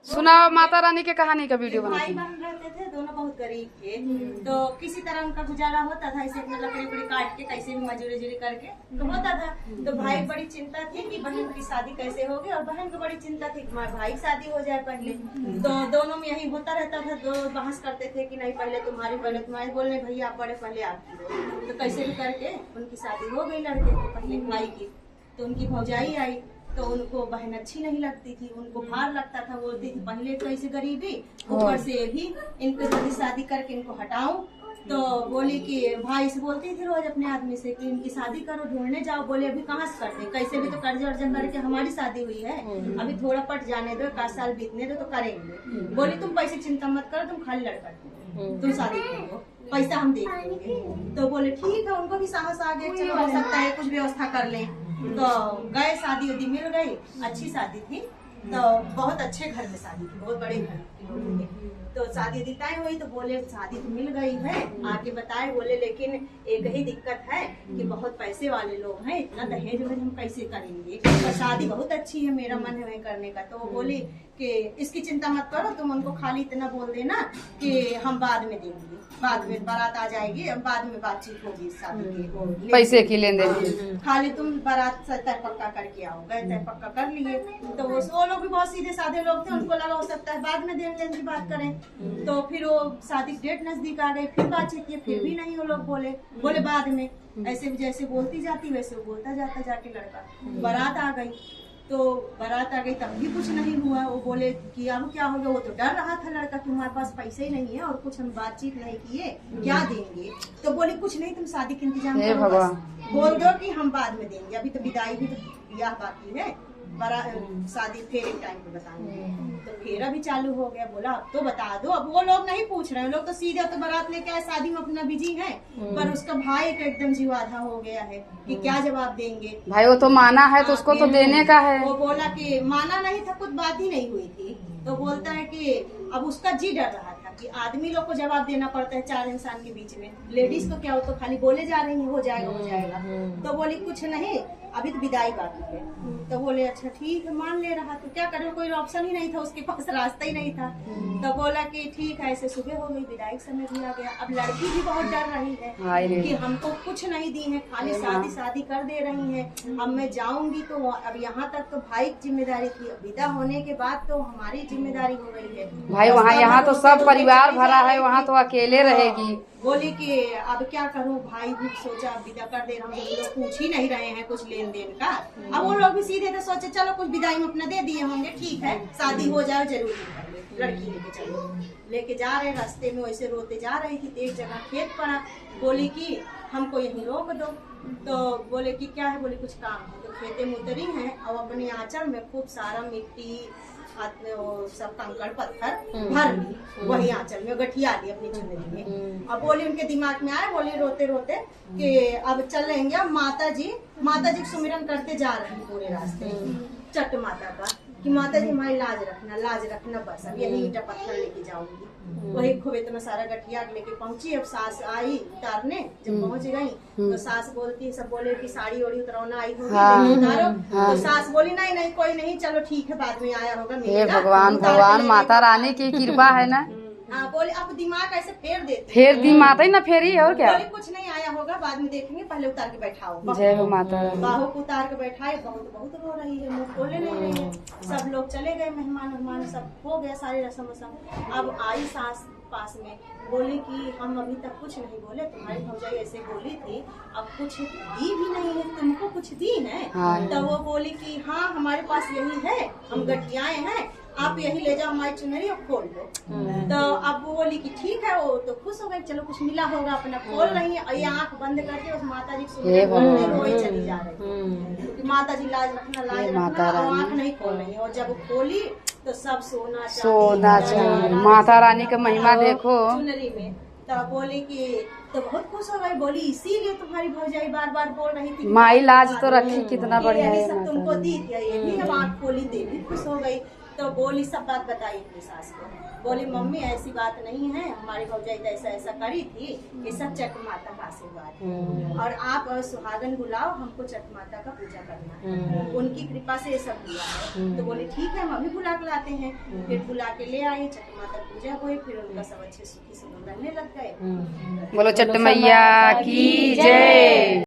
सुना माता रानी के कहानी का वीडियो भाई बनाते हैं। बहन रहते थे, दोनों बहुत गरीब थे। तो किसी तरह उनका गुजारा होता था, ऐसे अपना लकड़ी उकड़ी काट के कैसे भी मजूरी करके तो होता था। तो भाई को बड़ी चिंता थी कि बहन की शादी कैसे होगी, और बहन को बड़ी चिंता थी कि भाई की शादी हो जाए पहले। तो दोनों में यही होता रहता था, दो बहस करते थे कि नहीं पहले तुम्हारी बोलने भैया आप बड़े पहले आपकी हो। तो कैसे भी करके उनकी शादी हो गई लड़के को पहले भाई की। तो उनकी भौजाई आई तो उनको बहन अच्छी नहीं लगती थी, उनको भार लगता था, बोलती थी पहले तो ऐसे गरीबी ऊपर से भी इनको जल्दी शादी करके इनको हटाऊं। तो बोली कि भाई से बोलती थी रोज अपने आदमी से कि इनकी शादी करो, ढूंढने जाओ। बोले अभी कहाँ से करते, कैसे भी तो कर्जा वर्जा करके हमारी शादी हुई है, अभी थोड़ा पट जाने दो, 1 साल बीतने दो तो करेंगे। बोली तुम पैसे चिंता मत करो, तुम खाली लड़का तुम शादी करो, पैसा हम देख लेंगे। तो बोले ठीक है, उनको भी साहस आ गया, चलो हो सकता है कुछ व्यवस्था कर ले। तो गए, शादी उदी मिल गई, अच्छी शादी थी। तो बहुत अच्छे घर में शादी थी, बहुत बड़े घर की। तो शादी उदी तय हुई तो बोले शादी तो मिल गई है, आके बताए। बोले लेकिन एक ही दिक्कत है कि बहुत पैसे वाले लोग हैं, इतना दहेज वहेज हम कैसे करेंगे, और शादी बहुत अच्छी है, मेरा मन है करने का। तो वो बोली कि इसकी चिंता मत करो, तुम उनको खाली इतना बोल देना कि हम बाद में देंगे, बाद में बारात आ जाएगी, बाद में बातचीत होगी शादी की, पैसे की लेन देन। खाली तुम बारात तय पक्का करके आओ। गए, तय पक्का कर लिए। तो वो लोग भी बहुत सीधे साधे लोग थे, उनको लगा हो सकता है बाद में देन लेन की बात करें। तो फिर वो शादी डेट नजदीक आ गई, फिर बातचीत की, फिर भी नहीं, वो लोग बोले बाद में। ऐसे जैसे बोलती जाती वैसे वो बोलता जाता, जाके लड़का बारात आ गई। तो बारात आ गई तब भी कुछ नहीं हुआ। वो बोले कि अब क्या हो गया, वो तो डर रहा था लड़का कि हमारे पास पैसे ही नहीं है और कुछ हम बातचीत नहीं किए, क्या देंगे। तो बोले कुछ नहीं, तुम शादी के इंतजाम करो, बस बोल दो कि हम बाद में देंगे, अभी तो विदाई भी तो ब्याह बाकी है, बड़ा शादी फेरे टाइम पे बताएंगे। तो फेरा भी चालू हो गया। बोला अब तो बता दो। अब वो लोग नहीं पूछ रहे हैं, लोग तो सीधे तो बारात लेके आए, शादी में अपना बिजी है। पर उसका भाई का एकदम जीव आधा हो गया है कि क्या जवाब देंगे। भाई वो तो माना है तो उसको तो देने का है। वो बोला कि माना नहीं था, कुछ बात ही नहीं हुई थी। तो बोलता है कि अब उसका जी डर रहा था कि आदमी लोग को जवाब देना पड़ता है 4 इंसान के बीच में, लेडीज तो क्या हो, तो खाली बोले जा रही है हो जाएगा हो जाएगा। तो बोली कुछ नहीं, अभी तो विदाई बाकी है। तो बोले अच्छा ठीक है, मान ले रहा। तो क्या करे, कोई ऑप्शन ही नहीं था उसके पास, रास्ता ही नहीं था। तो बोला कि ठीक है। ऐसे सुबह हो गई, विदाई समय भी आ गया। अब लड़की भी बहुत डर रही है कि हमको कुछ नहीं दी है, खाली शादी कर दे रही है, अब मैं जाऊंगी तो अब यहाँ तक तो भाई की जिम्मेदारी थी, अब विदा होने के बाद तो हमारी जिम्मेदारी हो गई है। भाई वहाँ यहाँ तो सब परिवार भरा है, वहाँ तो अकेले रहेगी। बोली कि अब क्या करूं, भाई भी सोचा अब विदा कर दे रहा हूँ, लोग पूछ ही नहीं रहे हैं कुछ लेन देन का। अब वो लोग भी सीधे थे, सोचे चलो कुछ विदाई में अपना दे दिए होंगे, ठीक है शादी हो जाए जरूरी, लड़की लेके चलो। लेके जा रहे, रास्ते में वैसे रोते जा रही थी, एक जगह खेत पड़ा। बोली कि हमको यहीं रोक दो। तो बोले कि क्या है, बोले कुछ काम है। तो खेते में उतरी है और अपने आंचल में खूब सारा मिट्टी, हाथ में वो सब कंकड़ पत्थर भर ली, वही आंचल में गठिया ली अपनी चुनरी में। अब बोली उनके दिमाग में आया, बोली रोते रोते कि अब चलेंगे। अब माता जी को सुमिरन करते जा रहे हैं पूरे रास्ते, चट माता का कि माता जी हमारी लाज रखना बस, अब यही ईंटा पत्थर लेके जाऊंगी। वही खूब इतना सारा गठिया लेके पहुंची। अब सास आई उतारने, जब पहुंच गई तो सास बोलती, सब बोले कि साड़ी ओड़ी उतरौना आई होगी, उतारो। तो सास बोली नहीं कोई नहीं, चलो ठीक है, बाद में आया होगा। भगवान माता रानी की कृपा है ना। हाँ, बोले अब दिमाग ऐसे फेर देते, फेर दी माता ही ना फेरी, और क्या। बोले कुछ नहीं आया होगा, बाद में देखेंगे, पहले उतार के बैठाओ। जय हो माता। बाहू को उतार के बैठाए, बहुत रो रही है, मुँह खोले नहीं रही है। सब लोग चले गए, मेहमान सब हो गया, सारी रस्म वसम। अब आई सास पास में, बोली कि हम अभी तक कुछ नहीं बोले, तुम्हारी भौजाई ऐसे बोली थी, अब कुछ दी भी नहीं है, तुमको कुछ दी है। तो वो बोली कि हाँ हमारे पास यही है, हम गठियाए हैं, आप यही ले जाओ हमारी चुनरी और खोल दो। तो अब वो बोली कि ठीक है, वो तो खुश हो गई, चलो कुछ मिला होगा, अपना खोल रही है। और ये आँख बंद करके उस माता जी रोई चली जा रही है, माता जी लाज रखना, और आँख नहीं खोल रही है। और जब खोली तो सब सोना चांदी, माता रानी का महिमा देखो चुनरी में। तो बोली कि तो बहुत खुश हो गई, बोली इसीलिए तुम्हारी भौजाई बार बार बोल रही थी माई लाज तो रखी, कितना बढ़िया यही है सब तुमको दी थी, ये भी अब आँख खोली, दे भी खुश हो गई। तो बोली सब बात बताई अपनी सास को। बोली मम्मी ऐसी बात नहीं है, हमारी भौजाई तो ऐसा ऐसा करी थी, ये सब चक माता का आशीर्वाद है और आप सुहागन बुलाओ, हमको चक माता का पूजा करना है, उनकी कृपा से ये सब हुआ है। तो बोले ठीक है मम्मी बुला के लाते हैं। फिर बुला के ले आई, चक माता पूजा हुई, फिर उनका सब अच्छे सुखी से रहने लग गए। बोलो छठ मैया की जय।